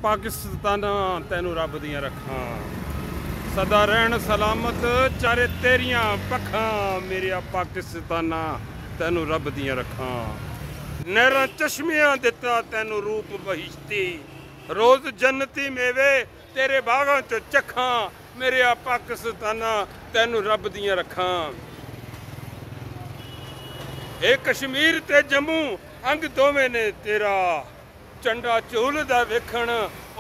पाकिस्ताना तैनू रब दियां रखां, सदा रहन सलामत चारे तेरियां पखां। मेरिया पाकिस्ताना तैनू रब दियां रखां। नहरां चश्मियां दिता तैनू रूप बहिश्ती, रोज जन्नती मेवे तेरे बागां च चखां। मेरिया पाकिस्ताना तैनू रब दियां रखां। ए कश्मीर ते जम्मू अंग दोवें ने तेरा, झंडा झूलदा वेखण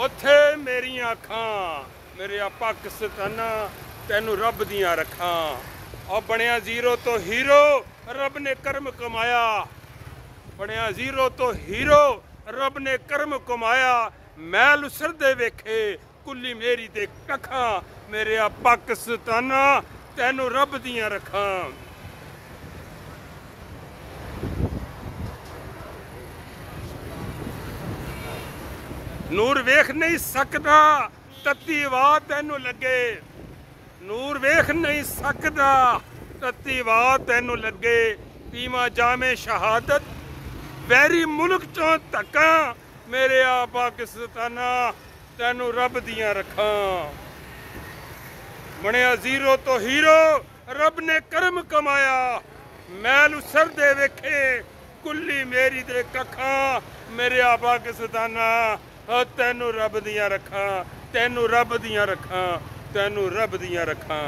उत्थे मेरियां अखां। मेरिया पाकिस्ताना तैनू रब दियां रखां। और बनिया जीरो तो हीरो रब ने कर्म कमाया, बनिया जीरो तो हीरो रब ने कर्म कमाया। मैल उसरदे वेखे कुल्ली मेरी ते कखां। मेरिया पाकिस्ताना तैनू रब दियां रखां। नूर वेख नहीं सकदा तत्ती वाह तैनू लगे, नूर वेख नहीं सकदा तत्ती वाह तैनू लगे। पीवा जामे शहादत वैरी मुल्क चों धक्का। मेरे आ पाकिस्ताना तैनू रब दियां रखां। बनिया जीरो तो हीरो रब ने कर्म कमाया। मैल उसरदे वेखे कुल्ली मेरी दे कखां। मेरे आ पाकिस्ताना तैनू रब दियां रखां, तैनू रब दियां रखां, तैनू रब दियां रखां।